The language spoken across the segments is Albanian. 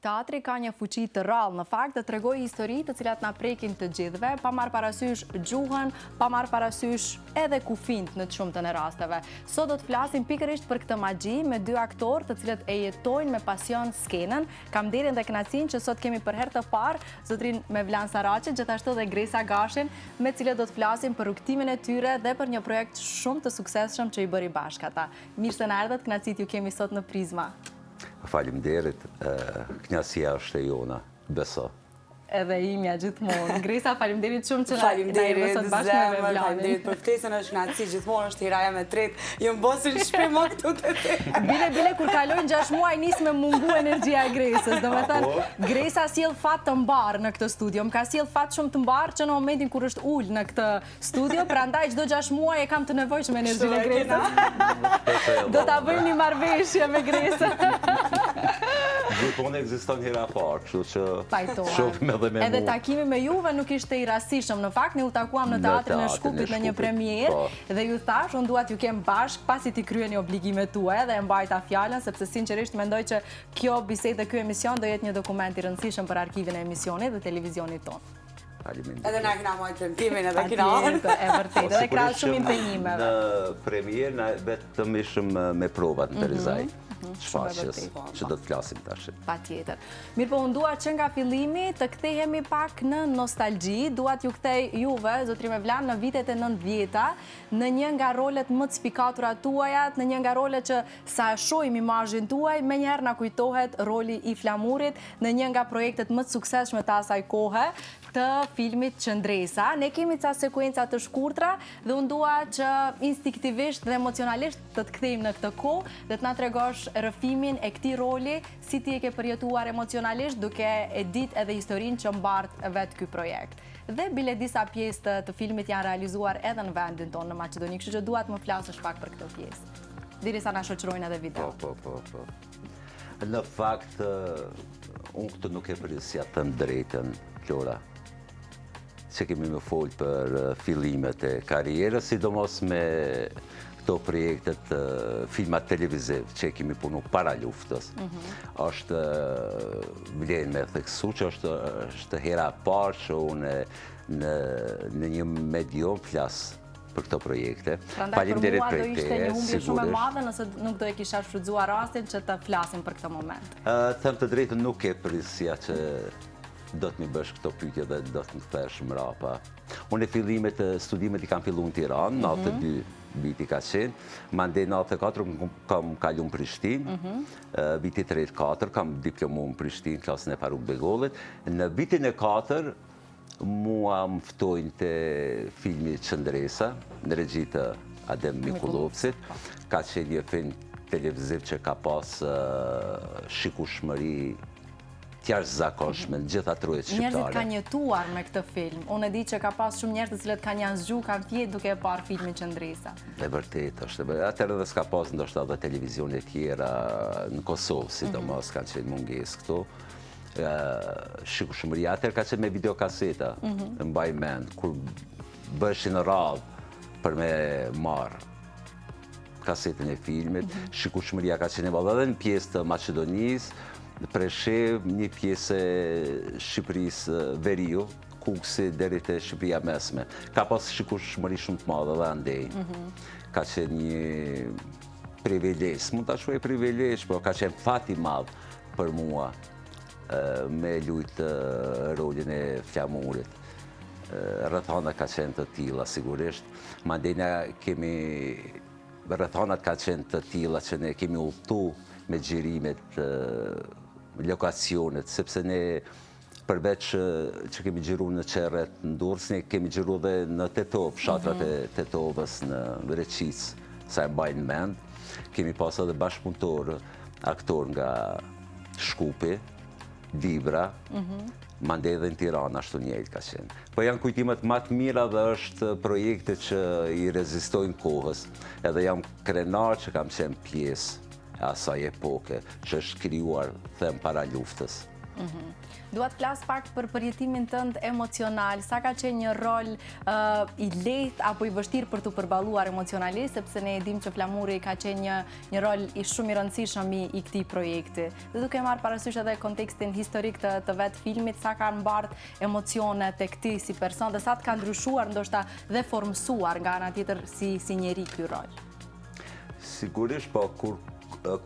teatri ka një fuqi të rrallë në fakt të tregojë histori të cilat na prekin të gjithëve, pa marrë parasysh gjuhën, pa marrë parasysh edhe kufijt në të shumtën e rasteve. Sot do të flasim pikërisht për këtë magji me dy aktorë të cilët e jetojnë me pasion skenën. Kam nderin dhe kënaqësinë që sot kemi për herë të parë zotrin Mevlan Saraçi, gjithashtu dhe Gresa Gashin, me të cilët do të flasim për rrugtimin e tyre dhe për një projekt shumë të suksesshëm që i bëri bashkë ata. Mirë se na erdhët, kënaqësi ju kemi sot në Prizma. Faleminderit, kënaqësia është e jona, beso. Edhe imja gjithmonë. Gresa, faleminderit shumë që na erdhë sot bashkë me Mevlanin. Faleminderit për ftesën, është kënaqësi gjithmonë, është hiraja me tretë. Jo mbosin shpejt më këtu te te. Bile kur kalojnë 6 muaj nis me mungu energjia e Gresës. Domethënë, Gresa sjell fat të mbar në këtë studio. Më ka sjell fat shumë të mbar që në momentin kur është ul në këtë studio, prandaj çdo 6 muaj e kam të nevojshme energjinë e Gresës. Do ta bëjmë një marrëveshje me Gresën. Gjithmonë ekziston hera parë, kështu që shohim edhe me mua. Edhe takimi me juve nuk ishte i rastishëm. Në fakt, ne u takuam në teatrin e Shkupit në një premierë dhe ju thash, unë dua t'ju kem bashkë pasi t'i kryeni obligimet tuaja dhe e mbajta fjalën, sepse sinqerisht mendoj që kjo bisedë dhe ky emision do jetë një dokument i rëndësishëm për arkivin e emisionit dhe televizionit tonë. Edhe na kena mojtë premtimin edhe kena orë. E vërtet, edhe krahas shumë impenjimeve. Në premierë na vetëm ishëm me provat në Terizaj. Shfaqjes, që do të flasim tash. Patjetër. Mirë, po unë dua që nga fillimi të kthehemi pak në nostalgji, dua t'ju kthej juve, zotri Mevlan, në vitet e 90-ta, në një nga rolet më të spikatura tuaja, në një nga rolet që sa e shohim imazhin tuaj, menjëherë na kujtohet roli i Flamurit në një nga projektet më të suksesshme të asaj kohe, të filmit Qëndresa. Ne kemi ca sekuenca të shkurtra dhe unë dua që instinktivisht dhe emocionalisht të kthejmë në këtë kohë dhe të na tregosh rrëfimin e këtij roli, si ti e ke përjetuar emocionalisht duke e ditë edhe historinë që mbart vetë ky projekt. Dhe bile disa pjesë të filmit janë realizuar edhe në vendin tonë në Maqedoni, kështu që dua të më flasësh pak për këtë pjesë. Derisa na shoqërojnë edhe video. Po. Në fakt, unë këtë nuk e prisja të drejtën, Klora, që kemi më folë për fillimet e karrierës, sidomos me këto projektet filmat televiziv që kemi punu para luftës. Është vlen me theksu që është hera parë që unë në një medium flas për këto projekte. Prandaj për mua do ishte një humbje shumë e madhe nëse nuk do e kisha shfrytzuar rastin që të flasim për këtë moment. Them të drejtën, nuk e prisja që do të mi bësh këto pyetje dhe do të më kthesh mrapa. Unë e fillimet e studimet i kam fillu në Tiranë, në 92 viti ka qenë, mandej në 94 kam kalu në Prishtinë, viti 34 kam diplomu në Prishtinë, klasën e Faruk Begollit. Në vitin e 4 mua më ftojnë të filmi Qëndresa, në regji të Adem Mikullovcit. Ka qenë një film televiziv që ka pas shikueshmëri jashtëzakonshme në gjitha trujet shqiptare. Njerëzit kanë jetuar me këtë film. Unë e di që ka pas shumë njerëz të cilët kanë janë zgju, kanë fjetë duke e parë filmin Qëndresa. E vërtet është. Atëherë edhe s'ka pas ndoshta edhe televizione tjera në Kosovë, sidomos kanë qenë mungesë këtu. Shikueshmëria atëherë ka qenë me videokaseta, mbaj mend, kur bëshin radhë për me marë kasetën e filmit, shikueshmëria ka qenë e madhe edhe në pjesë të Maqedonisë, Preshev, një pjesë e Shqipërisë Veriu, Kuksi deri te Shqipëria Mesme. Ka pas shikueshmëri shumë të madhe dhe andej. Ka qenë një privilegj, mund ta quaj privilegj, por ka qenë fat i madh për mua me lujtë rolin e Flamurit. Rrethana ka qenë të tilla sigurisht. Mandej na kemi rrethanat ka qenë të tilla që ne kemi udhëtu me xhirimet lokacionet, sepse ne përveç që kemi xhiru në Qerret në Durrës, ne kemi xhiru dhe në Tetov, fshatrat e Tetovës në Reqic, sa e mbajnë mend. Kemi pas edhe bashkëpunëtor, aktor nga Shkupi, Dibra, mandej edhe në Tiranë ashtu njëjtë ka qenë. Po janë kujtimet më të mira dhe është projekte që i rezistojnë kohës. Edhe jam krenar që kam qenë pjesë asaj epoke që është krijuar them para luftës. Dua të flas pak për përjetimin tënd emocional. Sa ka qenë një rol i lehtë apo i vështirë për të përballuar emocionalisht, sepse ne e dim që Flamuri ka qenë një rol shumë i rëndësishëm i këtij projekti. Dhe duke marrë parasysh edhe kontekstin historik të vetë filmit, sa kanë mbart emocionet tek ti si person dhe sa të ka ndryshuar ndoshta dhe formsuar nga ana tjetër si njerëz ky rol. Sigurisht, po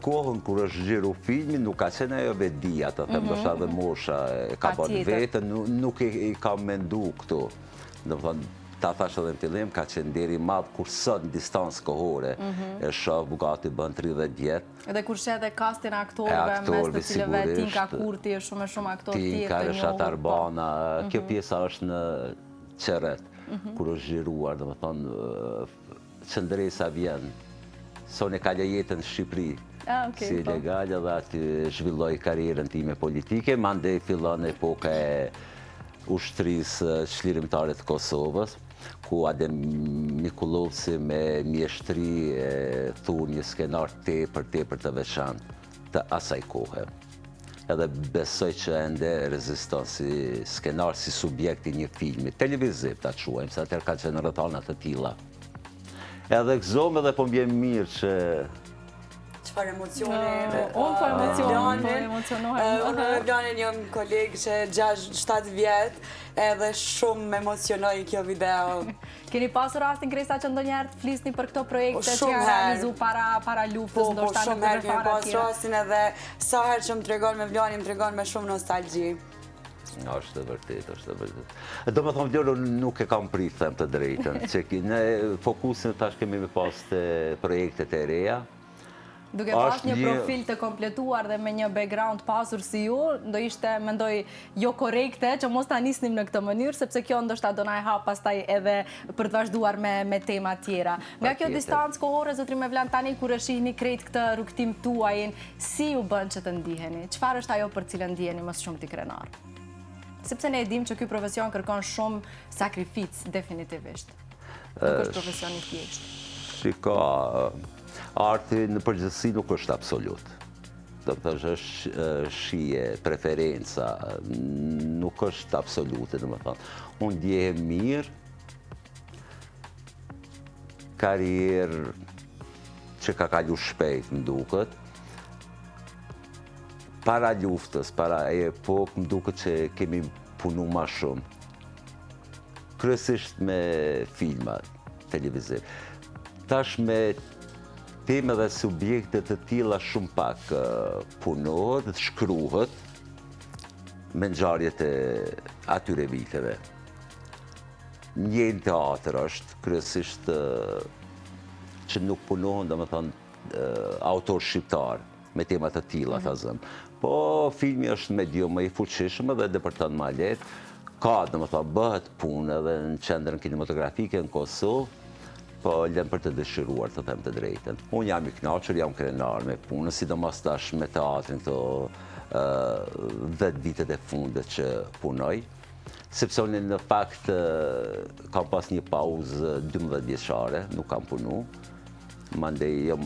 kohën kur është zgjeru filmi, nuk ka qenë ajo vedia, të them, ndoshta dhe mosha e ka bërë vetën, nuk i ka mendu këtu. Do të thonë, ta thash edhe në fillim, ka qenë deri i madh kur sot në distancë kohore e shoh Bugatti bën 30 vjet. Edhe kur sheh edhe kastin e aktorëve, mes të cilëve Tinka Kurti është shumë aktor tjetër. Tinka Reshat Arbana, kjo pjesa është në Qerret, kur është zgjeruar, do të thonë, qëndresa vjen. Sone ka jetën në Shqipëri, si legal, edhe aty zhvilloj karierën time politike, mandej fillon epoka e ushtrisë çlirimtare të Kosovës, ku Adem Nikollovci me mjeshtri thunë një skenar tepër të veçantë të asaj kohe. Edhe besoj që ende reziston si skenar, si subjekti një filmi, televiziv ta quajmë, se atër ka qenë rrethana të tilla. Edhe gëzom edhe po mbjem mirë që... Qëfar emocione... Unë po emocionohem. Unë me Blanin jam kolegë që 6-7 vjetë edhe shumë me emocionoj kjo video. Keni pasur rastin Krista që ndonjëherë të flisni për këto projekte që janë realizu para luftës, ndoshta në shumë herë kemi pasur rastin edhe sa herë që më tregon me Blanin, më tregon me shumë nostalgji. Është e vërtet, është e vërtet. Do me thonë, Vloro, nuk e kam prit, them të drejtën, që ne fokusin tash kemi me pas të projektet e reja. Duke pas një profil të kompletuar dhe me një background pasur si ju, do ishte, mendoj, jo korekte që mos ta nisnim në këtë mënyrë, sepse kjo ndoshta do na e hap pastaj edhe për të vazhduar me tema tjera. Nga kjo distancë kohore, zotri Mevlan, tani kur e shihni krejt këtë rrugtim tuajin, si ju bën që të ndiheni? Çfarë është ajo për cilën ndiheni më shumë ti krenar? Sepse ne e dim që ky profesion kërkon shumë sakrificë, definitivisht. Nuk është profesion i thjeshtë. Shiko, arti në përgjithësi nuk është absolut. Do të thosh është shije, preferenca, nuk është absolute, do të thonë. Unë ndjehem mirë, karrierë që ka kalu shpejt, më duket. Para luftës, para e epokë, më duket që kemi punu ma shumë. Kryesisht me filmat, televiziv. Tash me teme dhe subjekte të tilla shumë pak punohet, shkruhet me ngjarjet e atyre viteve. Një teatr është kryesisht që nuk punohen, domethënë, autor shqiptar me tema të tilla, ta zëm. Po filmi është medium më i fuqishëm edhe depërton më lehtë. Ka, domethënë, bëhet punë edhe në qendrën kinematografike në Kosovë, po lëm për të dëshiruar, të them të drejtën. Unë jam i kënaqur, jam krenar me punën, sidomos tash me teatrin këto 10 vitet e fundet që punoj. Sepse unë në fakt kam pas një pauzë 12 vjeçare, nuk kam punu. Mandej jam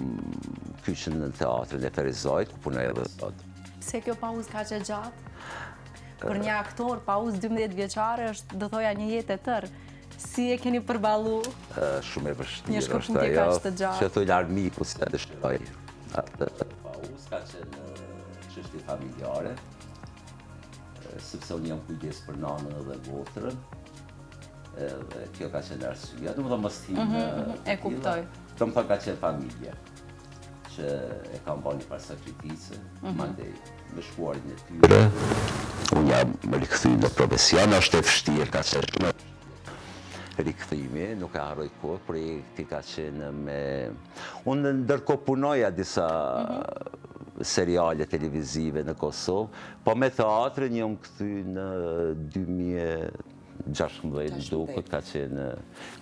kyçën në teatrin e Ferizajt, ku punoj edhe sot. Se kjo pauzë ka që gjatë? Për një aktor, pauzë 12 vjeçare është, do thoja, një jetë e tërë. Si e keni përballu? Shumë e vështirë. Një shkëputje ka që të gjatë. Që thoi armiku si të dëshiroj. Atë pauzë ka qenë çështje familjare, sepse unë jam kujdes për nanën edhe motrën. Edhe kjo ka qenë arsyeja. Do të thonë mos tim. E kuptoj. Do të thonë ka qenë familje që e kam bërë një parë sakrificë, mandej me shkuarin e tyre. Unë jam rikthyer në profesion, është e vështirë, ka qenë shumë rikthimi, nuk e harroj kohë, projekti ka qenë me... Unë ndërkohë punoja disa seriale televizive në Kosovë, po me teatrin jam kthyer në 2016 duket, ka qenë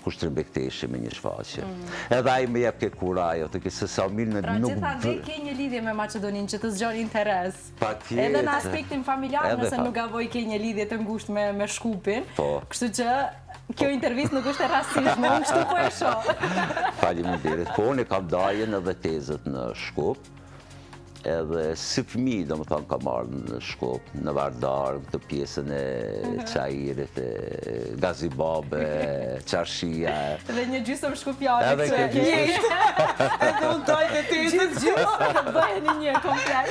Kushtrim Bekteshi me një shfaqje. Edhe ai më jep ke kurajo, të ke se sa mirë në nuk... Pra gjithandej ke një lidhje me Maqedoninë që të zgjon interes. Patjetër. Edhe në aspektin familjar, nëse nuk gaboj ke një lidhje të ngushtë me Shkupin. Kështu që kjo intervistë nuk është e rastishme, unë kështu po e shoh. Faleminderit. Po unë kam dajen edhe tezët në Shkup. edhe si fëmijë, do më thonë, ka marrë në Shkup, në Vardar, këtë pjesën e qajirit, e gazibabe, qarshia. Dhe një gjysëm shkupjane. Edhe këtë gjysëm. Edhe unë dojtë e ty të Gjysëm bëheni një komplet.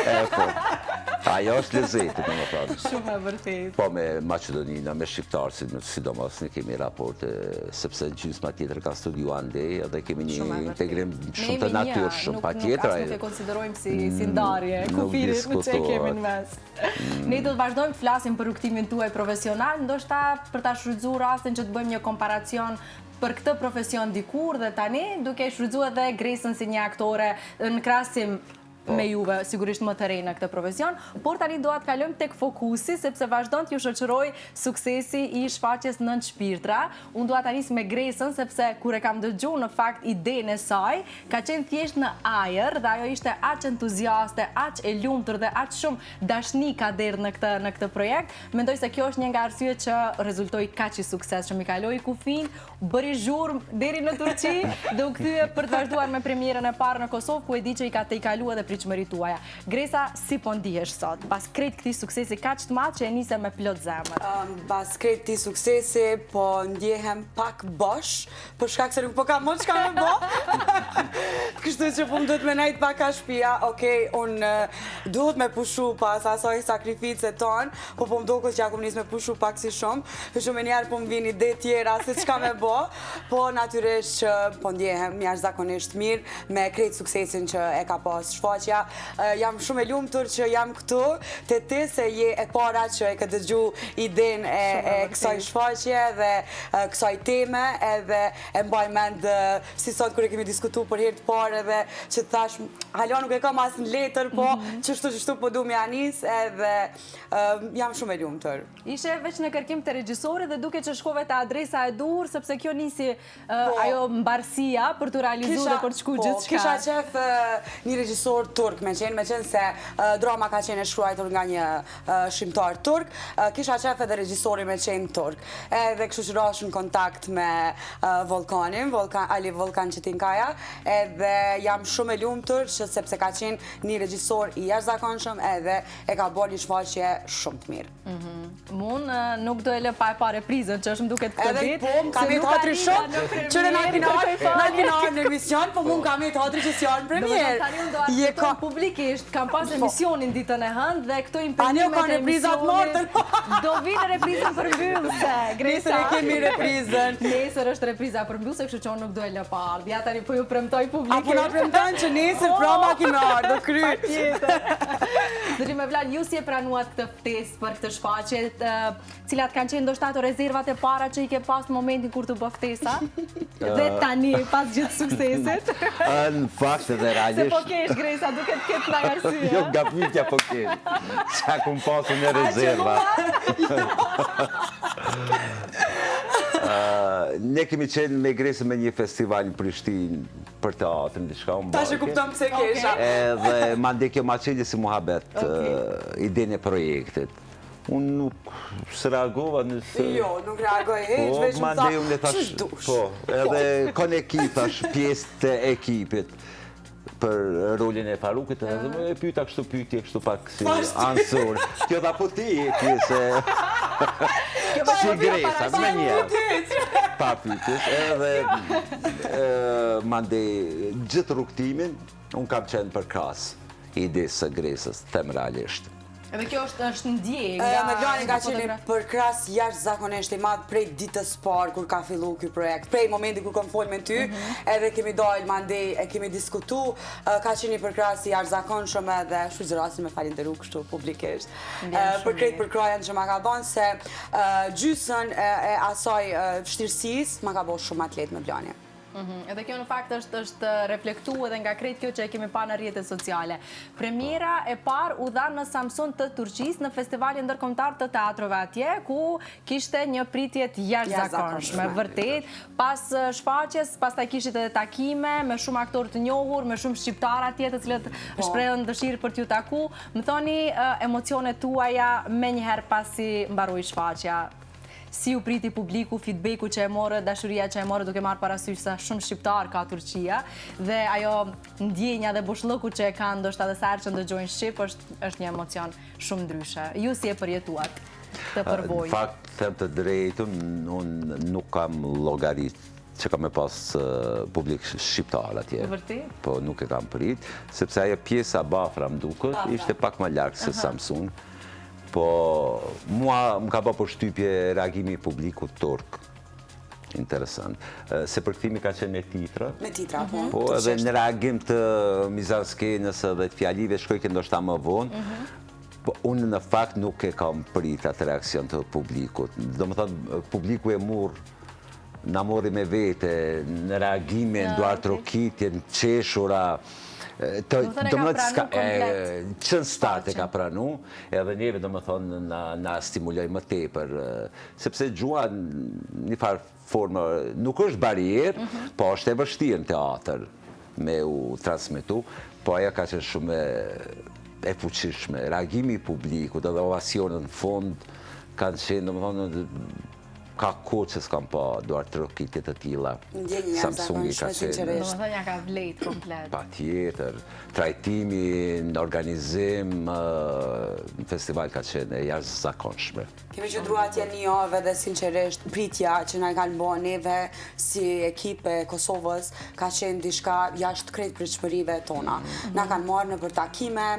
Ajo është lezetit, do më thonë. Shumë e vërtet. Po me Macedonina, me Shqiptarë, sidomos ne kemi raporte, sepse gjysma tjetër ka studiu andej, edhe kemi një integrim shumë të natyrshëm, pa tjetër. Nuk e konsiderojmë si ndarje, kufirit me që kemi në mes. Ne do të vazhdojmë të flasim për rrugtimin tuaj profesional, ndoshta për ta shfrytzuar rastin që të bëjmë një komparacion për këtë profesion dikur dhe tani, duke shfrytzuar edhe Gresën si një aktore në krahasim me juve, sigurisht më të rej në këtë profesion, por tani do atë kalojmë tek fokusi, sepse vazhdon t'ju shoqëroj suksesi i shfaqjes Nënt Shpirtra. Unë do atë anis me Gresën, sepse kur e kam dëgju në fakt idenë e saj, ka qenë thjesht në ajër, dhe ajo ishte aq entuziaste, aq e lumtur dhe aq shumë dashni ka derë në këtë projekt. Mendoj se kjo është një nga arsyet që rezultoi kaq i suksesshëm. I kaloi kufin, bëri zhurmë deri në Turqi dhe u kthye për të vazhduar me premierën e parë në Kosovë, ku e di që i ka tejkaluar edhe pritshmëritë tuaja. Gresa, si po ndihesh sot? Pas krejt këtij suksesi kaq të madh që e nise me plot zemër. Pas krejt këtij suksesi po ndjehem pak bosh, për shkak se nuk po kam më çka me bë. Kështu që po më duhet me nejt pak ka shtëpia. Okej, unë duhet me pushu pas asaj sakrificet tonë, po më duket që ja kum nis me pushu pak si shumë. Shumë njerë po më vjen ide tjera se çka me bë, po natyrisht që po ndjehem jashtëzakonisht mirë me krejt suksesin që e ka pas shfaqja. Jam shumë e lumtur që jam këtu te ti, se je e para që e ka dëgju idenë e kësaj shfaqje dhe kësaj teme, edhe e mbaj mend si sot kur e kemi diskutuar për herë të parë, edhe që thash, hala nuk e kam as në letër, po çështu po du me anis, edhe jam shumë e lumtur. Ishe veç në kërkim të regjisorit dhe duke që shkove të adresa e dur, sepse kjo nisi ajo mbarësia për të realizuar dhe për të shku gjithçka. Kisha qef një regjisor turk me qenë se drama ka qenë e shkruajtur nga një shqiptar turk, kisha qef edhe regjisori me qenë turk. Edhe kështu që rash në kontakt me Volkanin, Ali Volkan Çetinkaja, edhe jam shumë e lumtur që sepse ka qenë një regjisor i jashtëzakonshëm edhe e ka bërë një shfaqje shumë të mirë. Mun nuk do e lë pa e pa reprizën, që është më duket këtë Edhe ditë. po, më kam e teatri shumë, që në natinarë në emision, po mu më kam e teatri që s'janë premier. Tani unë do atë publikisht, kam pas emisionin ditën e hënë dhe këto imprimimet ka reprizat mortën. Do vinë reprizën për mbyllse, Gresa. Nesër e kemi reprizën. Nesër është repriza për mbyllse, kështu që unë nuk do e lë pa ardhë. Ja tani po ju premtoj publikisht. Apo na premton që nesër prama kemi ardhur, do kry. Zëri me Vlan, ju si e pranuat këtë ftesë për këtë shfaqje, cilat kanë qenë ndoshta ato rezervat e para që i ke pas në momentin kur të bë ftesa? Dhe tani pas gjithë suksesit? Në fakt edhe realisht. Se po kesh, Gresa, duke të ketë nga arsye. Jo, nga pyetja po kesh. Qa kum pasu në rezerva. Ne kemi qenë me Gresën me një festival në Prishtinë për teatrin, diçka unë Tash e kupton pse kesha. Edhe mande kjo ma qenë si muhabet idenë e projektit. Unë nuk së reagova nëse... Jo, nuk reagoj heq, veç më tha, që shdush. Po, edhe kon ekip, thash pjesë të ekipit për rolin e Farukit, edhe e pyta kështu pyetje, kështu pak si ansur. Kjo dha po ti e pjesë... Si Gresa, me njerë. Pa pyetjes, edhe mande gjithë rrugtimin, unë kam qenë për krahas idesë së Gresës, them realisht. Edhe kjo është ndjej nga... Me Vlani ka qenë për krahas jashtëzakonisht i madh prej ditës parë kur ka fillu ky projekt. Prej momenti kur kam folë me ty, edhe kemi dalë mandej, e kemi diskutu, ka qenë një përkrahas i jashtëzakonshëm edhe shfrytëzorasin me falenderu kështu publikisht. Për krejt përkrajen që ma ka bënë se gjysën e asaj vështirësisë ma ka bënë shumë atlet me Vlani. Edhe kjo në fakt është reflektu edhe nga krejt kjo që e kemi pa në rrjetet sociale. Premiera e par u dha në Samsun të Turqis në festivalin ndërkombëtar të teatrove atje, ku kishte një pritje të jashtëzakonshme, vërtet. Pas shfaqjes, pastaj kishit edhe takime me shumë aktorë të njohur, me shumë shqiptar atje të cilët shprehën dëshirë për t'ju taku. Më thoni emocionet tuaja menjëherë pasi mbaroi shfaqja. si u priti publiku, feedbacku që e morë, dashuria që e morë, duke marrë parasysh sa shumë shqiptar ka Turqia, dhe ajo ndjenja dhe bushllëku që e kanë ndoshta edhe sa herë që ndëgjojnë shqip është një emocion shumë ndryshe. Ju si e përjetuat të përvojë? Në fakt, them të drejtën, unë nuk kam llogarit që kam e pas publik shqiptar atje. Vërtet? Po nuk e kam prit, sepse ajo pjesa bafra më duket, ishte pak më larg se Samsung. Po mua më ka bërë përshtypje reagimi i publikut turk. Interesant. Se përkthimi ka qenë me titra. Me titra, po. Po edhe në reagim të mizanskenës dhe të fjalive shkoj që ndoshta më vonë. Po unë në fakt nuk e kam prit atë reakcion të publikut. Do më thonë, publiku e na mori me vete, në reagime, në duar trokitje, në qeshura, qënë start e ka pranu, edhe neve do më thonë na stimuloj më tepër, sepse gjua një farë formë, nuk është barierë, po është e vështirë në teatr me u transmitu, po aja ka qenë shumë e fuqishme. Reagimi i publikut edhe ovacionën në fund kanë qenë, do më thonë, ka kohë që s'kam pa duar trokitje të tilla. Samsungi ka qenë. Do më thënë ja ka vlejt komplet. Pa tjetër. Trajtimi në organizim në festival ka qenë e jashtëzakonshme. Kemi qëndruar atje një javë dhe sinqerisht pritja që na kanë bërë neve si ekip e Kosovës ka qenë diçka jashtë krejt pritshmërive tona. Na kanë marrë në për takime,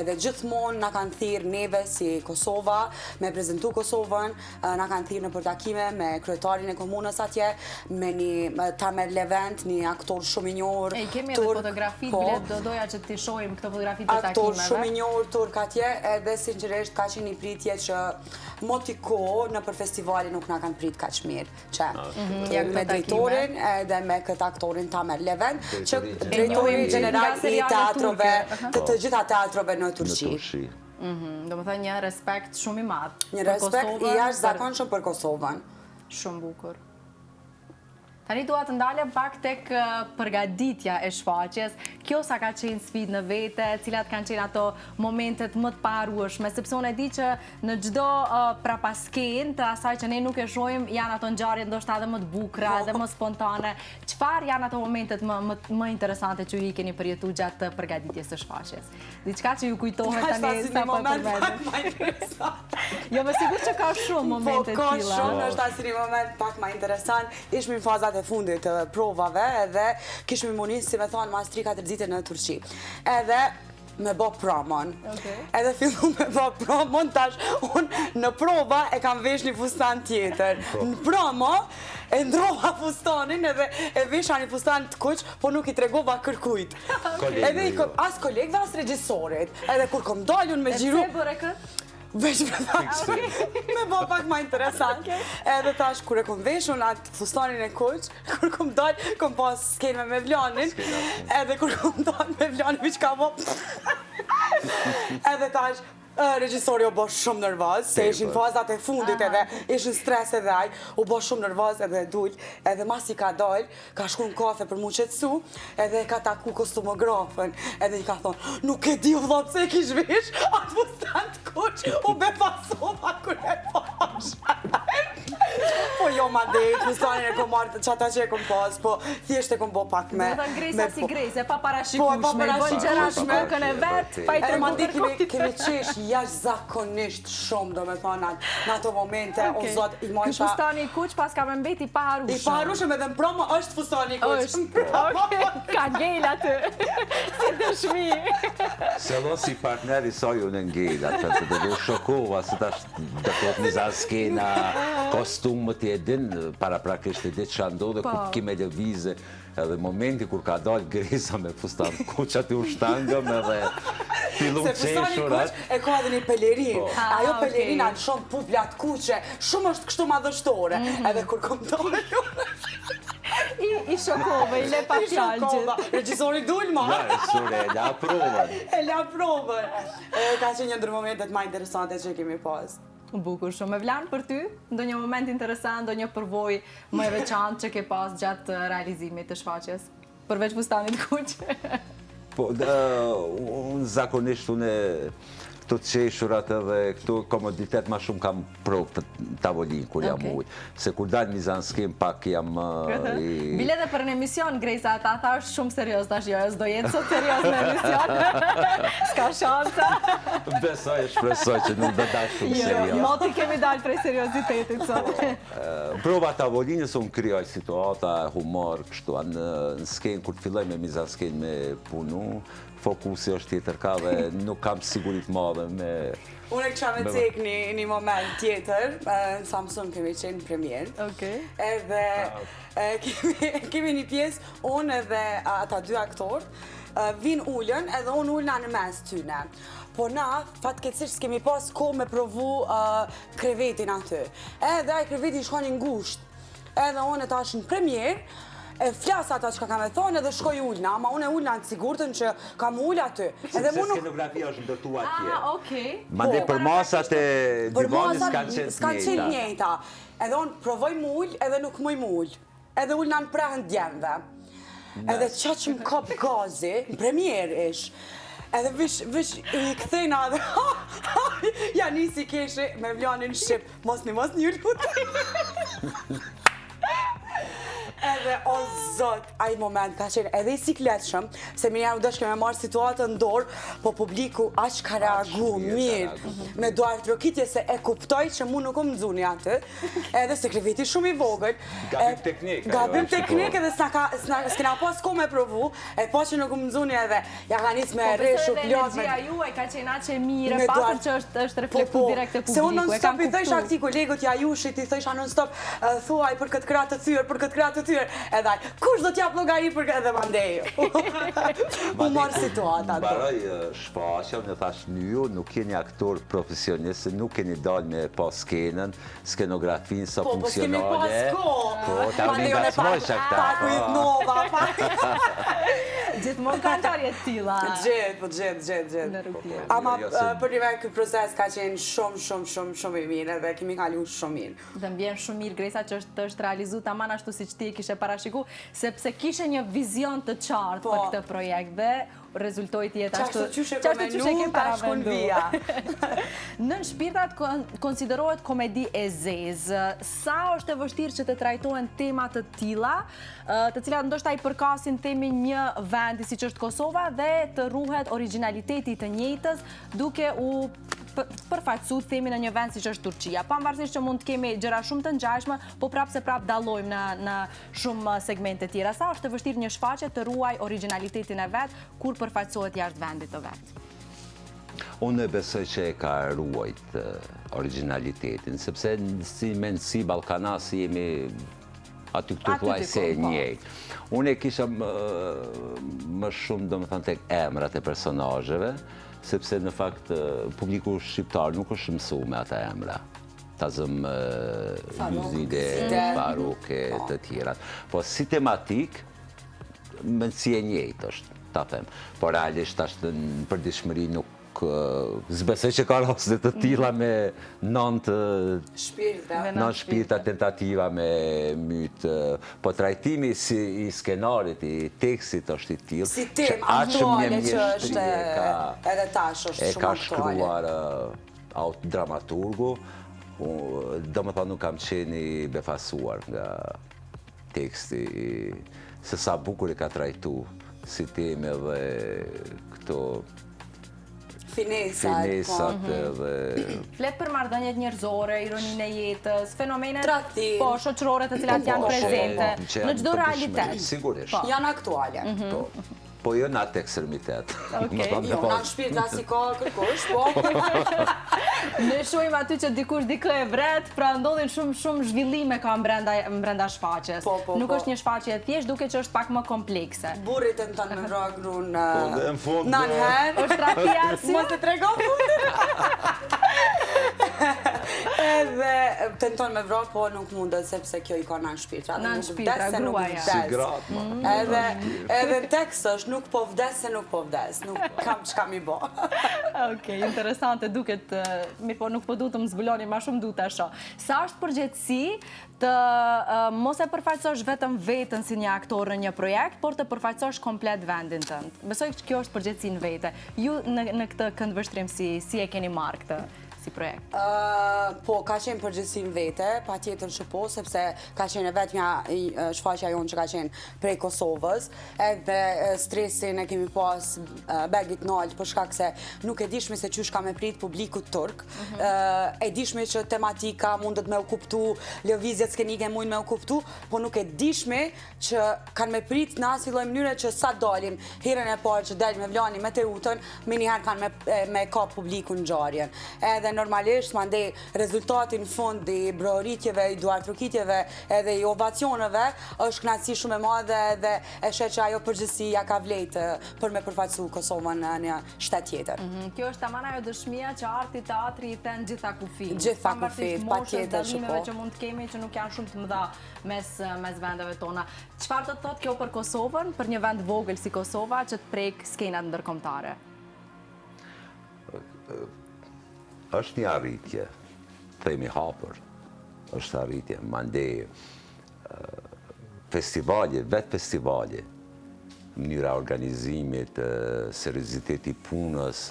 edhe gjithmonë na kanë thirrë neve si Kosova me prezantu Kosovën, na kanë thirrë në për takime me kryetarin e komunës atje, me një Tamer Levent, një aktor shumë i njohur. Kemi edhe fotografi, do doja që t'i shohim këto fotografi të takimeve. Aktor shumë i njohur turk atje, edhe sinqerisht ka qenë një pritje që motiko në për festivali nuk na kanë prit kaq mirë. Që me drejtorin edhe me këtë aktorin Tamer Levent, që drejtori general i teatrove, të gjitha teatrove në Turqi. Do më thënë një respekt shumë i madh. Një respekt i jashtëzakonshëm për Kosovën. Shumë bukur. Tani dua të ndalem pak tek përgatitja e shfaqjes. Kjo sa ka qenë sfidë në vete, cilat kanë qenë ato momentet më të parueshme, sepse unë e di që në çdo prapaskenë të asaj që ne nuk e shohim, janë ato ngjarje ndoshta edhe më të bukura, edhe më spontane. Çfarë janë ato momentet më interesante që ju i keni përjetuar gjatë përgatitjes së shfaqjes? Diçka që ju kujtohet tani sa po përmendet. Jo, më sigurt që ka shumë momente të tilla. Po, ka shumë, është as një moment pak më interesant. Ishim në fazat e fundit të provave edhe kishmi munis, si me thonë, mastri 4 vite në Turqi. Edhe me bo promon. Edhe fillu me bo promon, tash unë në prova e kam vesh një fustan tjetër. Në promo e ndrova fustanin edhe e vesha një fustan të kuq, po nuk i tregova kërkujt. Edhe as kolegve, as regjisorit. Edhe kur kom dalun me gjiru... E pse bërë këtë? Vesh me thash, me bo pak ma interesant. Edhe tash, kur e kom veshun atë fustanin e kuq, kur kom dal, kom pas skenme me Vlanin, edhe kur kom dal me Vlanin, viç ka bo... Edhe tash, regjisori u bo shumë nervoz, se ishin fazat e fundit edhe, ishin stres edhe aj, u bo shumë nervoz edhe dull, edhe mas i ka dal, ka shku në kafe për mu qetsu, edhe ka taku kostumografën, edhe i ka thonë, nuk e di u vllap se e kish vesh, atë fustan të kuq, u be pasova kur e pash. Po jo ma dejt, fustanin e kom marrë që ata që e kom pas, po thjesht e kom bo pak me... Do të grejsa si grejse, pa parashikushme, bën gjërat në kokën e vetë, pa i të romantik kemi qesh jashtëzakonisht shumë, do me thonë, në ato momente, o zot, i mojsha... Ky fustani i kuq pas ka me mbet i paharushëm. I paharushëm edhe në promo është fustani i kuq. Ka ngejl atë, si dëshmi. Se do si partneri soj unë ngejl atë, se do shokova, se tash do të mizanskena, kostumët i edin, para prakisht e ditë që ndodhe, ku kime lëvize, edhe momenti kur ka dalë gresa me fustan kuq aty u shtangëm edhe fillu qeshurat. Se fustani kuq e ka edhe një pelerin. Ajo pelerina në shumë puplat kuqe, shumë është kështu madhështore. Edhe kur kom dalë I shokove, i le pa fjallë gjithë. Regjisori dulë ma. Regjisori e la provën. E la provën. Ka që një ndër momentet ma interesante që kemi pas. Bukur shumë. Me Vlan për ty, ndo një moment interesant, ndo një përvoj më e veçantë që ke pas gjatë realizimit të shfaqjes? Përveç fustanit kuq? Po, unë zakonisht unë këtu të qeshurat edhe këtu komoditet ma shumë kam provë të tavolin kur jam ujtë. Se kur dalë mizanskim pak jam... Bilete për në emision, Grejsa, ta thash shumë serios, tash jo, s'do jetë sot serios në emision. S'ka shansa. Besoj, shpresoj që nuk do dalë shumë serios. Moti kemi dalë prej seriositetit sot. Prova tavolinës unë kryoj situata, humor, kështu, në skenë, kur të filloj me mizanskim me punu, fokusi është tjetër ka dhe nuk kam sigurit madhe me... Unë e kësha me cek një moment tjetër, në Samsung kemi qenë premier, edhe kemi një pjesë, unë edhe ata dy aktorë, vinë ullën edhe unë ullëna në mes tyne. Po na, fatkeqësisht s'kemi pas kohë me provu krevetin aty. Edhe ai kreveti shkoni ngusht, edhe unë e tash në premier, e flas ata që ka me thonë edhe shkoj ullëna, ama unë e ullëna në sigurtën që kam ullë aty. Se skenografia është ndërtu atje. Okej. Mande për masat e divani s'kanë qenë njëjta. Edhe unë provoj mu ullë edhe nuk muj mu ullë. Edhe ullëna në prehën djemve. Edhe qa që më kap gazi, në premier ish. Edhe vish i këthejna dhe ja nisi keshe me vlanin shqip. Mos një lutë. Edhe, o zot, ai moment ka qenë edhe i sikletshëm, se minja u dëshke me marrë situatën në dorë, po publiku aq ka reagu mirë, me duart rokitje se e kuptoj që mu nuk më nëzuni atë, edhe se kreveti shumë i vogël. Gabim teknik edhe s'kena pas ko me provu, e po që nuk më nëzuni edhe, ja ka njës me reshu plot. Po përse energjia juaj ka qenë aqe mire, pasër që është reflektu direkt e publiku. Se unë non-stop i thëjsh akti kolegut Jajushit, i thëjsh non-stop thuaj për këtë kratë të thyrë, për këtë kratë të thyrë, edhe kush do t'jap llogari për këtë dhe mandeju. U marë situata. Baroj shfaqja, unë thash ju nuk jeni aktor profesionist, nuk keni dalë me pas skenën, skenografin sa funksionale. Po, ta u një bacmojsh akta. Pakujt nova, Gjithmonë ka ndarje të tilla. Gjithë. Ama për një vend këtë proces ka qenë shumë i mirë dhe kemi kalu shumë mirë. Dhe mbjen shumë mirë, Grejsa, që është realizu taman ashtu si që ti e kishe parashiku, sepse kishe një vizion të qartë për këtë projekt dhe rezultoj t'jetë ashtu qashtu qyshe ke paramendu. Nën shpirtat konsiderohet komedi e zezë. Sa është e vështirë që të trajtohen temat të tilla, të cilat ndoshta i përkasin temin një vendi si që është Kosova dhe të ruhet originaliteti të njëjtës duke u përfaqësu themin në një vend si që është Turqia. Pavarësisht që mund të kemi gjëra shumë të ngjashme, po prapë dallojmë në shumë segmente tjera. Sa është e vështirë një shfaqje të ruaj originalitetin e vet kur përfaqësohet jashtë vendit të vet? Unë e besoj që e ka ruajt originalitetin, sepse si mendësi ballkanasi jemi aty këtu thuaj se njëjtë. Unë e kisha më shumë domethënë tek emrat e personazheve, sepse në fakt publiku shqiptar nuk është mësu me ata emra. Ta zëm Luzide, Faruke, të tjerat. Po si tematik, mëndësi e njëjtë është, ta them. Por realisht ashtë në përditshmëri nuk zbesoj që ka rastet të tilla me nëntë shpirta tentativa me mytë. Po trajtimi i skenarit, i tekstit është i tillë. Si tem aktuale që është edhe tash është shumë aktuale. E ka shkruar dramaturgu, domethënë nuk kam qenë i befasuar nga teksti, se sa bukur e ka trajtu si teme dhe këto finesat dhe... Flet për marrëdhëniet njerëzore, ironinë e jetës, fenomenet shoqërore të cilat janë prezente në çdo realitet. Sigurisht. Janë aktuale. Po jo në atë ekstremitet. Jo, në shpirt asi ka kërkush, po. Ne shohim aty që dikush dikë e vret, pra ndodhin shumë zhvillime ka brenda shfaqjes. Nuk është një shfaqje e thjeshtë, duke që është pak më komplekse. Burrit e më tanë në ragru në fund. Është rakia si? Mos të tregon fundin. Edhe tenton me vro, po nuk mundet sepse kjo i ka nën shpirtra. Nën shpirtra, gruaja. Si gratë, ma. Edhe në tekst është nuk po vdes se nuk po vdes. Nuk kam çka mi bo. Okej, interesante duket, mirë po nuk po du të më zbuloni ma shumë du të asho. Sa është përgjithësi të mos e përfaqësosh vetëm vetën si një aktor në një projekt, por të përfaqësosh komplet vendin tënd. Besoj që kjo është përgjithësi në vete. Ju në këtë këndvështrim si e keni marrë këtë si projekt? Po, ka qenë përgjithësi në vete, pa tjetër që po, sepse ka qenë e vetëmja shfaqja jonë që ka qenë prej Kosovës, edhe stresin e kemi pas begit nalt, për shkak se nuk e dishme se qysh ka me prit publikut turk, e dishme që tematika mundet me u kuptu, lëvizjet skenike mund me u kuptu, po nuk e dishme që kanë me prit në asë filloj mënyre që sa dalim, herën e parë që del me vlani me te utën, miniher kanë me ka publiku në gjarjen. Edhe normalisht, mande rezultatin fund i broritjeve, i duartrukitjeve edhe i ovacioneve, është knatësi shumë e madhe dhe e shet që ajo përgjësia ka vlejtë për me përfaqësu Kosovën në një shtet tjetër. Kjo është tamam ajo dëshmia që arti teatri i thënë gjitha kufit. Gjitha kufit, pa tjetër që po. Që mund të kemi që nuk janë shumë të mëdha mes vendeve tona. Çfarë do të thotë kjo për Kosovën, për një vend vogël si Kosova që të prek skenat ndërkombëtare? Është një arritje, themi hapër, është arritje, mande festivalje, vetë festivalje, mënyra organizimit, serioziteti punës,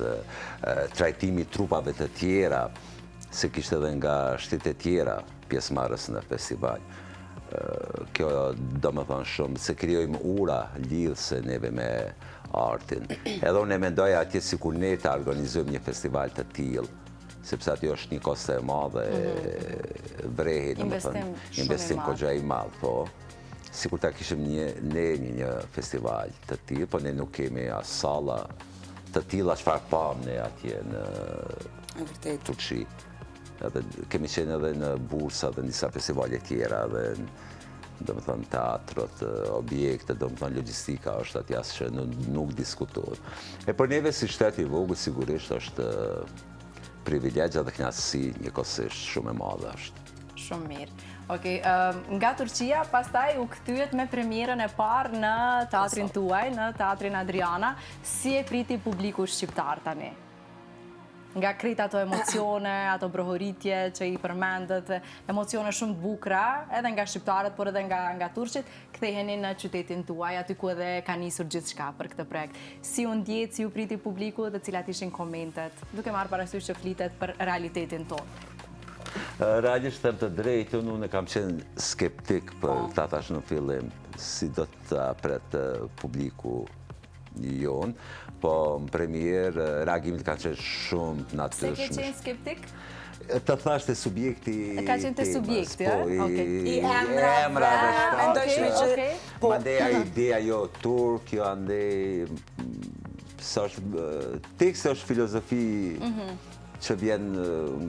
trajtimi trupave të tjera, se kishtë edhe nga shtetet tjera pjesëmarrës në festival. Kjo do më thonë shumë, se krijojmë ura lidhëse neve me artin. Edhe unë e mendoja atje si kur ne të organizojmë një festival të tillë, sepse aty është një koste e madhe, vrehit, investim kogja i madh, po, si kur ta kishim një festival të tillë, po ne nuk kemi as salla të tilla çfarë pam ne atje në Turqi. Kemi qenë edhe në Bursa dhe njësa festivale tjera, dhe do më thënë teatrot, objekte, do më thënë logistika është atje asë që nuk diskutohet. E për neve si shteti vogël, sigurisht është privilegja dhe knatësi njëkohësisht shumë e madhe është. Shumë mirë. Okej, nga Turqia, pastaj u kthyet me premierën e parë në teatrin tuaj, në teatrin Adriana. Si e priti publiku shqiptar tani? Nga krit ato emocione, ato brohoritje që i përmendet, emocione shumë të bukura, edhe nga shqiptarët, por edhe nga turqit, ktheheni në qytetin tuaj, aty ku edhe ka nisur gjithçka për këtë projekt. Si u ndjet, si u priti publiku dhe cilat ishin komentet, duke marrë parasysh që flitet për realitetin tonë? Realisht them të drejtën, unë kam qenë skeptik për ta thash në fillim, si do të apret publiku jonë, po në premier reagimit kanë qenë shumë të natyrshëm. Se ke qenë skeptik? Të thashtë e subjekti... Ka qenë të subjekti, i emrave, mendojshme që... Mandeja ideja jo turk, jo andej... Tekst është filozofi që vjen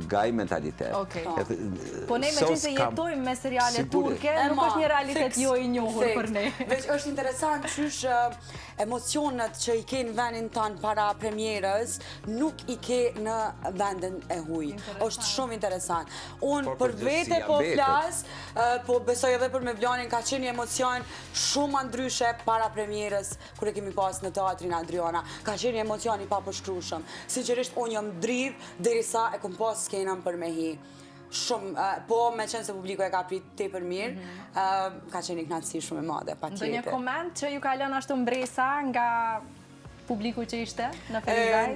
nga i mentalitet. Po ne me që se jetojmë me seriale turke, nuk është një realitet jo i njohur për ne. Veç është interesant qysh emocionet që i ke në vendin tanë para premierës, nuk i ke në vendin e huj. është shumë interesant. Unë për vete po flas, po besoj edhe për me Vlanin, ka qenë një emocion shumë ndryshe para premierës, kër e kemi pas në teatrin Adriana. Ka qenë një emocion i papërshkrueshëm. Sinqerisht, unë jam driv derisa e kom pas skenën për me hi. Shumë, po me qenë se publiku e ka prit tepër mirë, ka qenë një knatësi shumë e madhe, pa tjetër. Ndë një koment që ju ka lënë ashtu mbresa nga publiku që ishte në Ferizaj?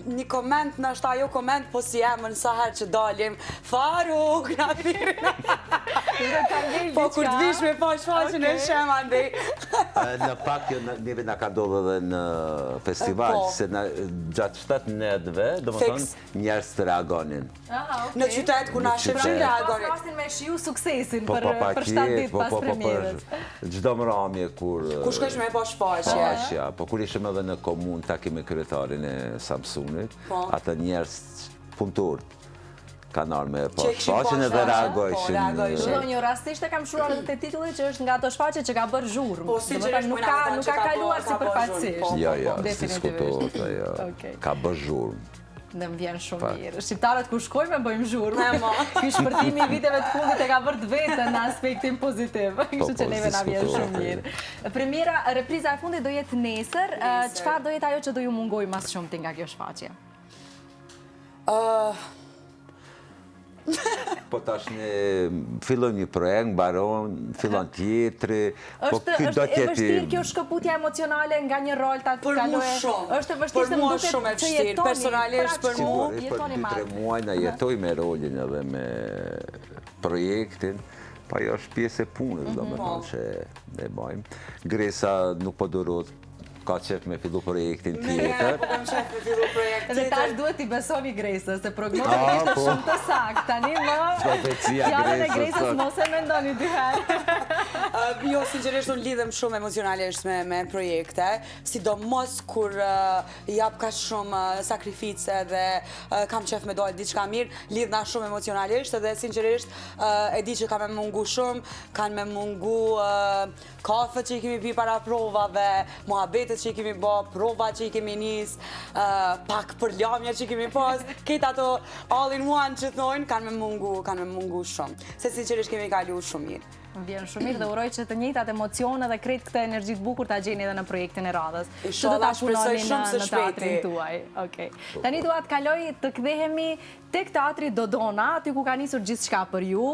Një koment, në është ajo koment, po si emën sa herë që dalim, Faruk, në thirë. Po kur të vish me pa shfaqën e shem andej. Në pak neve nga ka ndodhë edhe në festival, se gjatë 7 netëve, do më thonë, njerës të reagonin. Në qytet, ku na shëpshin reagonin. Pas rastin me shiu suksesin për 7 dit pas premierës. Gjdo më ramje kur... Kur shkësh me pa shfaqja. Po kur ishëm edhe në komunë, taki me kryetarin e Samsunit, atë njerës punëtorët kanë arë me pa shfaqen edhe reagojshin. Një rastisht e kam shuar edhe të titulli që është nga ato shfaqe që ka bërë zhurmë. Nuk ka kaluar si përfaqësisht. Jo, s'diskutohet, ka bërë zhurmë. Dhe më vjen shumë mirë. Shqiptarët ku shkojme bëjmë zhurmë. Ky shpërtimi i viteve të fundit e ka bërë të vetën në aspektin pozitiv. Kështu që neve na vjen shumë mirë. Premiera, repriza e fundit do jetë nesër. Çfarë do jetë ajo që do ju mungoj mas shumti nga kjo shfaqje? Po tash ne fillon një projekt, mbaron, fillon tjetri. Është e vështirë kjo shkëputja emocionale nga një rol ta kaloje. Është e vështirë se më duket që jetoni. Personalisht për mua, për 2-3 muaj na jetoj me rolin edhe me projektin. Pa jo është pjesë e punës, do me thonë që ne bajmë. Gresa nuk po durot, ka qef me fillu projektin tjetër. Po kam qef me fillu projektin tjetër. Dhe tash duhet t'i besoni Gresës, se prognoza ishte shumë të saktë. Tani më fjalën e Gresës mos e mendoni dy herë. Jo, sinqerisht unë lidhem shumë emocionalisht me projekte, sidomos kur jap kaq shumë sakrifice dhe kam qef me dalë diçka mirë, lidhna shumë emocionalisht edhe sinqerisht e di që kam me mungu shumë, kanë me mungu kafe që i kemi pi para provave, muhabetet që i kemi bo, prova që i kemi nis, pak përlamja që i kemi pas, këtë ato all in one që thojnë, kanë me mungu shumë. Se sinqerisht kemi kalu shumë mirë. Më vjen shumë mirë dhe uroj që të njëjtat emocione dhe krejt këtë energji të bukur ta gjeni edhe në projektin e radhës. Që do ta punoni në teatrin tuaj. Okej. Tani dua të kaloj të kthehemi tek teatri Dodona, aty ku ka nisur gjithçka për ju.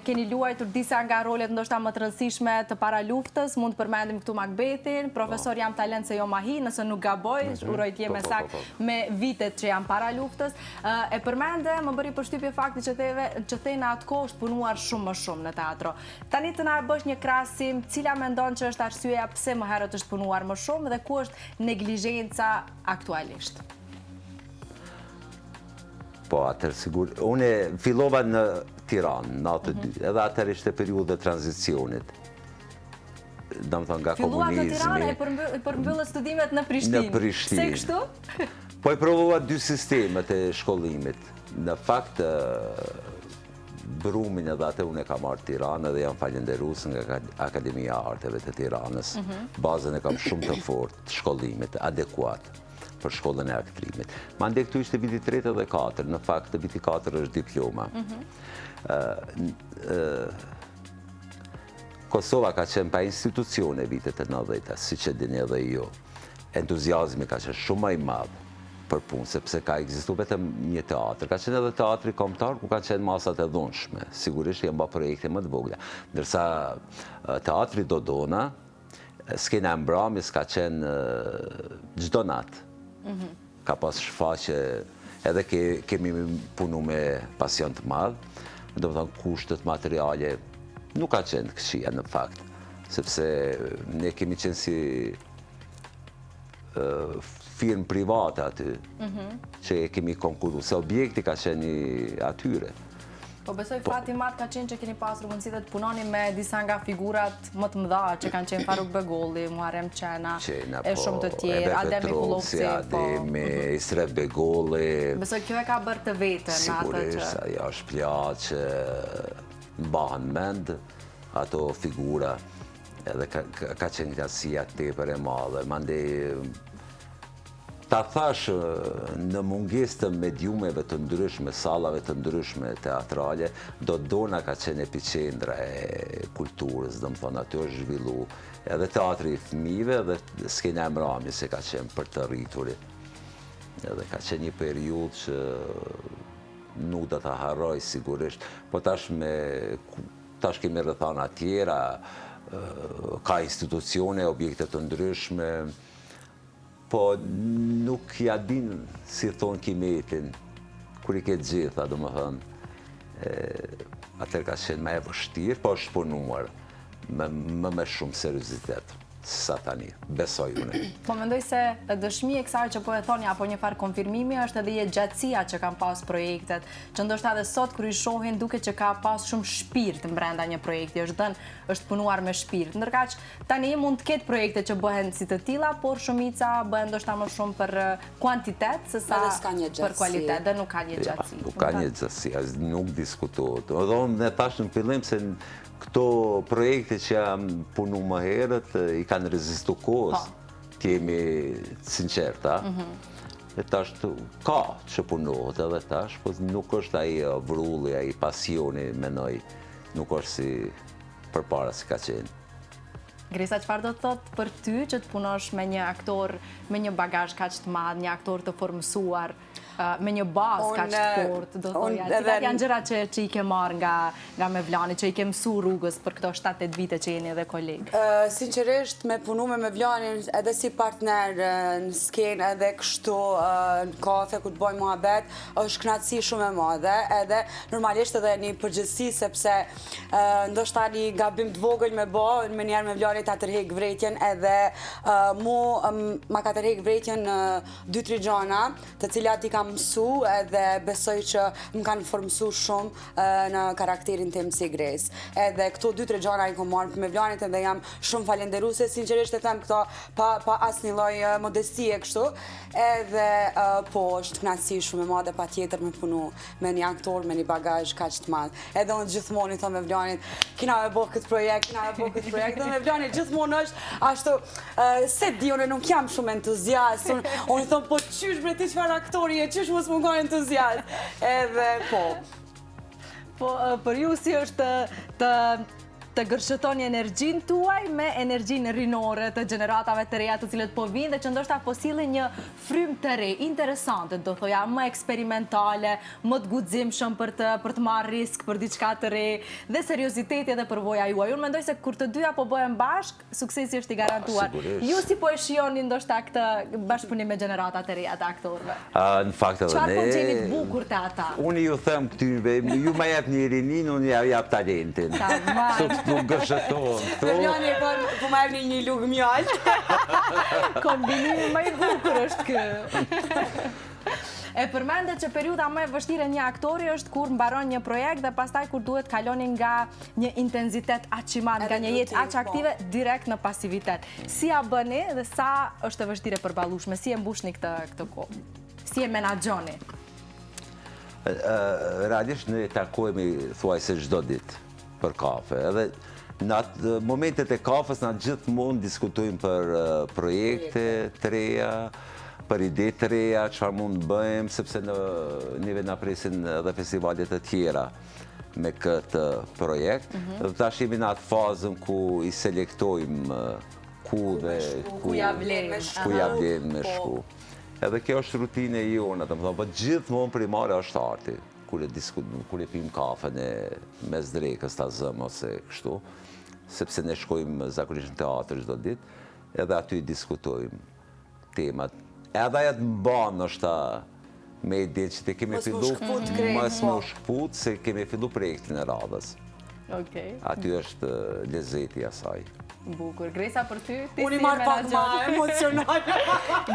Keni luajtur disa nga rolet ndoshta më të rëndësishme të paraluftës, mund të përmendim këtu Macbethin, Profesor Jam talent se jo mahi, nëse nuk gaboj, uroj të jem saktë me vitet që janë paraluftës. E përmende, më bëri përshtypje fakti që the në atë kohë është punuar shumë më shumë në teatro. Tani të na bësh një krahasim, cila mendon që është arsyeja pse më herët është punuar më shumë dhe ku është neglizhenca aktualisht? Po, atër sigur. Unë fillova në Tiranë, në 92, edhe atër ishte periudhë dhe tranzicionit. Do më thonë nga komunizmi. Filluat në Tiranë e përmbyllët studimet në Prishtinë. Në Prishtinë. Se kështu? Po e provova 2 sistemet e shkollimit. Në fakt, Brumin edhe atë unë e kam marrë Tiranë edhe jam falenderus nga Akademia e Arteve të Tiranës. Bazën e kam shumë të fortë të shkollimit, adekuat për shkollën e aktrimit. Mande këtu ishte viti 3 dhe 4, në fakt viti 4 është diploma. Kosova ka qenë pa institucione vitet e 90, si që dini edhe jo. Entuziazmi ka qenë shumë më i madh për punë, sepse ka ekzistu vetëm një teatr. Ka qenë edhe teatri kombëtar ku ka qenë masat e dhunshme. Sigurisht janë bërë projekte më të vogla. Ndërsa teatri Dodona, skena e Mbramis ka qenë çdo natë. Ka pas shfaqje, edhe kemi punu me pasion të madh, do të thonë kushtet materiale nuk ka qenë këqija në fakt, sepse ne kemi qenë si firmë private aty, që kemi konkuru, se objekti ka qenë atyre. Po besoj fati madh ka qenë që keni pasur mundësi të punoni me disa nga figurat më të mëdha që kanë qenë Faruk Begolli, Muharrem Qena, e shumë të tjerë, Ademi Kullovci, Ademi, Isret Begolli. Besoj kjo e ka bërë të vetën. Sigurisht, ajo është plot që mbahen mend ato figura, edhe ka qenë klasia tepër e madhe. Mandej ta thash në mungesë të mediumeve të ndryshme, sallave të ndryshme teatrale, Dodona ka qenë epicendra e kulturës, do më thonë aty është zhvillu edhe teatri i fëmijëve dhe skena e Mbramis që ka qenë për të rriturit. Edhe ka qenë një periudhë që nuk do ta harroj sigurisht, po tash kemi rrethana tjera, ka institucione, objekte të ndryshme, po nuk ja din si thonë Kimetin, kur i ke gjitha, do më thënë, atër ka qenë me e vështirë, po është punuar me shumë seriozitet, sa tani, besoj unë. Po mendoj se dëshmi e kësaj që po e thoni, apo një farë konfirmimi, është edhe gjatësia që kanë pas projektet, që ndoshta edhe sot kër i shohin duke që ka pas shumë shpirt brenda një projekti, është punuar me shpirt. Ndërkaq tani mund të ketë projekte që bëhen si të tilla, por shumica bëhen ndoshta më shumë për kuantitet se sa për kualitet, dhe nuk ka një gjatësi. Nuk ka një gjatësi, nuk diskutohet. Edhe ne tash në fillim se këto projekte që jam punu më herët, i kanë rezistu kohës, t'jemi sinqerta. E tash ka që punohet edhe tash, po nuk është ai vrulli, ai pasioni, menoj, nuk është si përpara si ka qenë. Gresa, çfarë do të thotë për ty që të punosh me një aktor me një bagazh kaq të madh, një aktor të formësuar, me një bazë kaq të fortë, do thoja, cilat janë gjërat që i ke marrë nga Mevlani, që i ke mësu rrugës për këto 7-8 vite që jeni edhe kolegë? Sinqerisht, me punu me Mevlanin edhe si partner në skenë edhe kështu në kafe ku të bëjmë muhabet, është kënaqësi shumë e madhe, edhe normalisht edhe një përgjithësi sepse ndoshta një gabim të vogël me njerë Mevlani ta tërheq vretjen, edhe ma ka tërheq vretjen 2-3 gjana, të cilat i kam mësu edhe besoj që më kanë formësu shumë në karakterin tim si Grace. Edhe këto 2-3 gjana i kom marrë për Mevlanit edhe jam shumë falenderuese, sinqerisht e them këto pa asnjë lloj modestie kështu. Edhe po është kënaqësi shumë e madhe patjetër me punu me një aktor me një bagazh kaq të madh. Edhe unë gjithmonë i them Mevlanit, kena me bëj këtë projekt, dhe Mevlani gjithmonë është ashtu se di unë nuk jam shumë entuziast. Unë i them po çysh bre ti çfarë aktori je, çysh mos më ka entuziast. Edhe po. Po për ju si është të gërshëtoni energjinë tuaj me energjinë rinore të gjeneratave të reja të cilët po vinë dhe që ndoshta po sillin një frymë të re, interesante, do thoja, më eksperimentale, më të guximshëm për të marrë risk për diçka të re dhe serioziteti edhe përvoja juaj. Unë mendoj se kur të dyja po bëhen bashk, suksesi është i garantuar. Ju si po e shihoni ndoshta këtë bashkëpunim me gjeneratat e reja të aktorëve? Në fakt edhe çfarë po gjeni të bukur te ata? Unë ju them këtyve, ju ma jep një rinin, unë jap talentin. Nuk gërshëtohen këtu. Mevlani po ma jep një lugë mjalt. Kombinimi më i bukur është ky. E përmendet që periudha më e vështirë e një aktori është kur mbaron një projekt dhe pastaj kur duhet kaloni nga një intensitet aq i madh, nga një jetë aq aktive direkt në pasivitet. Si ja bëni dhe sa është e vështirë e përballueshme, si e mbushni këtë kohë? Si e menaxhoni? Realisht ne takohemi thuajse çdo ditë për kafe. Edhe në atë momentet e kafes na gjithmonë diskutojmë për projekte të reja, për ide të reja, çfarë mund të bëjmë, sepse neve na presin edhe festivalet të tjera me këtë projekt. Dhe tash jemi në atë fazën ku i selektojmë ku ja vlen me shku. Edhe kjo është rutinë e jona, po gjithmonë primare është arti. Kur e pim kafen e mes drekës ta zëm ose kështu, sepse ne shkojmë zakonisht në teatr çdo ditë, edhe aty diskutojmë temat. Edhe ajo të mban është me ide që të kemi fillu mos më shkput se kemi fillu projektin e radhës. Aty është lezeti i asaj. Bukur. Gresa, për ty? Unë i marrë pak ma emocional.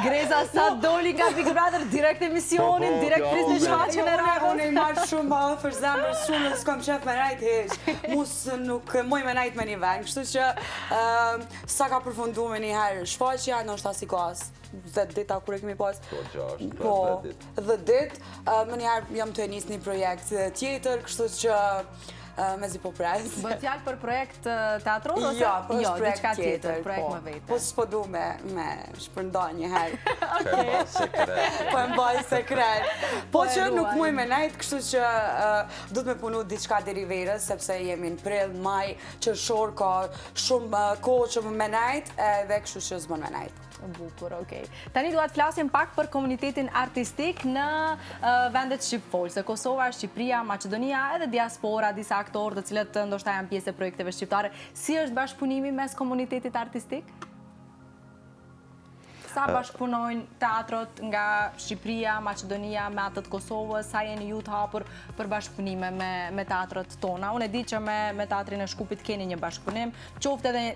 Gresa, sa doli nga Big Brother, direkt emisionin, direkt prizë në shfaqen e radhës. Unë i marrë shumë ma ofër zemër, shumë në s'kom qef me najt heq. Musë nuk moj me najt me një vend. Kështu që sa ka përfundu me një herë shfaqja, në është asi ka 10 dita kur e kemi pas. Po, 10 dit. Më një herë jam të enis një projekt tjetër, kështu që mezi po pres. Bëtë fjalë për projekt teatror ose? Jo, për diçka tjetër, projekt më vete. Po s'po du me shpërnda një herë. Po e mbaj sekret. Po që nuk muj me najt, kështu që du të me punu diçka deri verës, sepse jemi në prill, maj, qërshor, ka shumë kohë që me najt, dhe kështu që s'bën me najt. Bukur, okej. Tani duhet flasim pak për komunitetin artistik në vendet shqipfolse, Kosova, Shqipëria, Maqedonia, edhe diaspora, disa aktorë të cilët ndoshta janë pjesë e projekteve shqiptare. Si është bashkëpunimi mes komunitetit artistik? Sa bashkëpunojnë teatrot nga Shqipëria, Maqedonia, me atët Kosovës, sa jeni ju të hapur për bashkëpunime me teatrot tona? Unë e di që me teatrin e Shkupit keni një bashkëpunim, qoftë edhe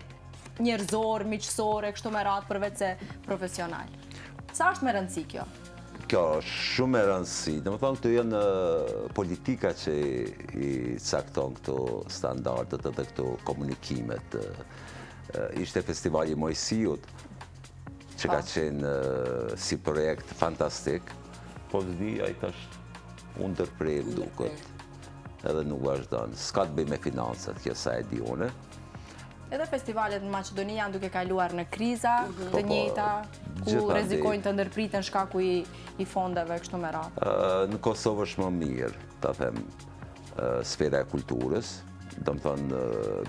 njerëzor, miqësore, kështu me ratë përveç se profesional. Sa është me rëndësi kjo? Kjo është shumë me rëndësi. Dhe më thonë, këto janë politika që i cakton këto standardet edhe këto komunikimet. Ishte festivali Mojsiut, që ka qenë si projekt fantastik, po të di, a i tash unë ndërprej duket, edhe nuk vazhdojnë. S'ka të bëj me financat, kjo sa e di une. Edhe festivalet në Maqedoni janë duke kaluar në kriza të njëjta, ku rrezikojnë të ndërpriten shkaku i fondeve kështu me radhë. Në Kosovë është më mirë, ta them, sfera e kulturës, do më thonë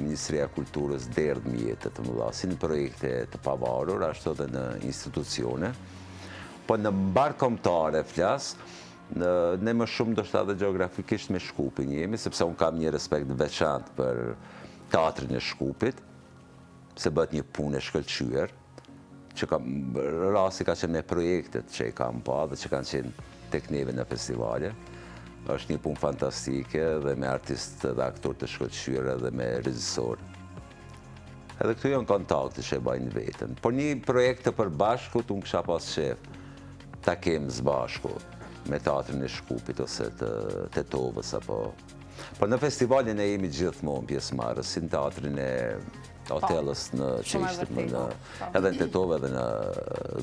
Ministria e Kulturës derdh mjetet të mëdha, si në projekte të pavarur, ashtu edhe në institucione. Po në mbar kombëtare flas, ne më shumë do shta dhe geografikisht me Shkupin jemi, sepse unë kam një respekt veçantë për teatrin e Shkupit, se bëhet një punë e shkëlqyer, që rasti ka qenë me projektet që i kam pa dhe që kanë qenë tek neve në festivale. Është një punë fantastike dhe me artistë dhe aktor të shkëlqyer dhe me regjisor. Edhe këtu janë kontakte që e bajnë vetën. Por një projekt të përbashkut unë kisha pas shef ta kem zbashku me teatrin e Shkupit ose të Tetovës apo. Por në festivalin e jemi gjithmonë pjesëmarrës, si në teatrin e Otelës në Qeshtim, edhe në Tetovë edhe në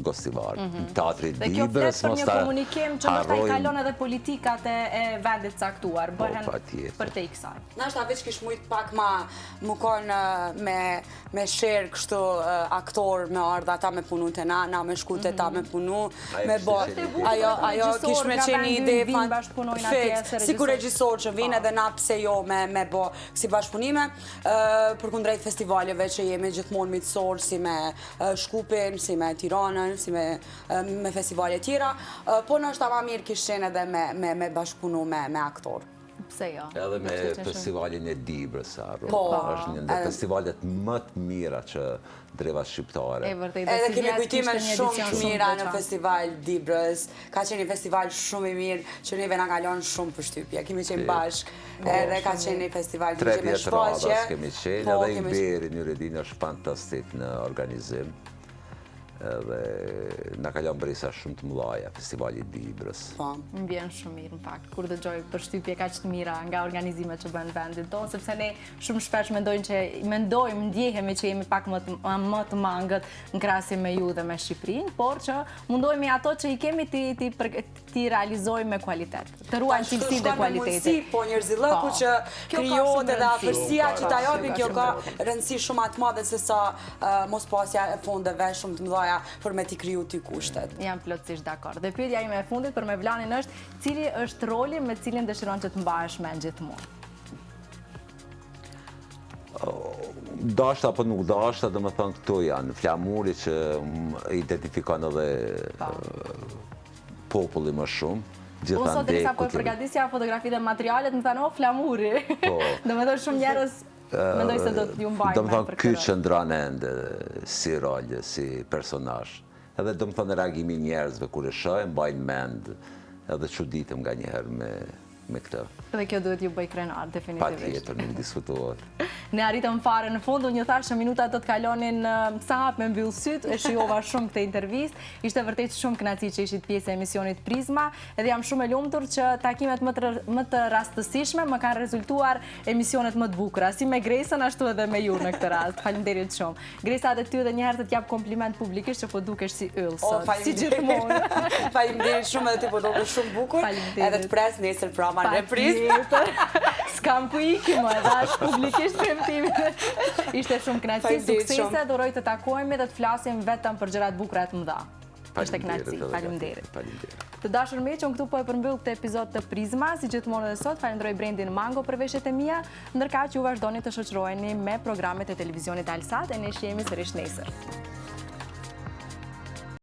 Gostivar. Teatri Dhe kjo Dibrës, flet për një komunikim që ndoshta i kalon edhe politikat e vendit caktuar, bëhen për te i kësaj. Nashta veç kish mujt pak më konë me shërë kështu aktor me ardha ta me punu të na me shkute ta me punu, me bo. Ajo kish me qeni ide fix, si ku regjisor që vinë edhe na pse jo me bo si bashkëpunime, për kundrejt festivaleve që jemi gjithmonë mitësor, si me Shkupin, si me Tiranën, si me festivale tjera, po në është ta ma mirë kish qenë edhe me bashkëpunu me aktor. Pse jo? Edhe me festivalin e Dibrës, është një nga festivalet më të mira që dreva shqiptare. Edhe kemi kujtime shumë të mira në festival Dibrës, ka qenë një festival shumë i mirë që neve nga kalon shumë për shtypje, kemi qenë bashk, edhe ka qenë një festival që me shfaqje. 3 vjet kemi qenë, edhe i beri një redin është fantastik në organizim. Edhe nga kalon brisa shumë të mëdhaja, festivali Dibrës. Më bjen shumë mirë, në fakt, kur dëgjoj për shtypje ka që të mira nga organizimet që bënë vendit tonë, sepse ne shumë shpesh mendojmë, ndjehemi që jemi pak më të mangët në krahasim me ju dhe me Shqipërinë, por që mundohemi ato që i kemi ti realizojmë me kualitet, të ruajmë cilësinë dhe kualitetin. Po njerëzillëku që krijohet edhe afërsia që ta japin, kjo ka rëndësi shumë atë madhe se sa mos pasja e fondeve shumë të mëdha për me t'i kriju t'i kushtet. Jam plotësisht dakord. Dhe pyetja ime e fundit për me Vlanin është, cili është roli me cilin dëshiron që të mbahesh mend gjithmonë? Dashta apo nuk dashta, dhe më thënë këto janë flamuri që identifikon edhe populli më shumë. Unë sot e sa po e përgatisja fotografi dhe materialet, më thënë, o, flamuri. Dhe me thënë shumë njerës mendoj se do t'ju mbajnë. Do më thonë, ky qëndron ende si rolje, si personazh. Edhe do më thonë reagimi njerëzve kur e shohin, mbajnë mend, edhe çuditëm nga njëherë me këtë. Dhe kjo duhet ju bëj krenar, definitivisht. Patjetër, nuk diskutohet. Ne arritëm fare në fund, unë një thashë minutat do të kalonin sa hap me mbyll syt, e shijova shumë këtë intervistë. Ishte vërtet shumë kënaqësi që ishit pjesë e emisionit Prizma, edhe jam shumë e lumtur që takimet më të rastësishme më kanë rezultuar emisionet më të bukura, si me Gresën ashtu edhe me ju në këtë rast. Faleminderit shumë. Gresa, edhe ty edhe një herë të t'jap kompliment publikisht që po dukesh si yll sot, si gjithmonë. Faleminderit shumë, edhe ti po dukesh shumë bukur. Edhe të pres nesër prama në reprizë. S'kam ku ikim, edhe ashtë publikisht premtimin. Ishte shumë kënaqësi, suksese, duroj të takojmë dhe të flasim vetëm për gjërat bukura të mëdha. Ishte kënaqësi, faleminderit. Të dashur miq, unë këtu po e përmbyll këtë episod të Prizma, si gjithmonë edhe sot, falenderoj Brendin Mango për veshjet e mia, ndërkaq ju vazhdoni të shoqëroheni me programet e televizionit Alsat e ne shihemi sërish nesër.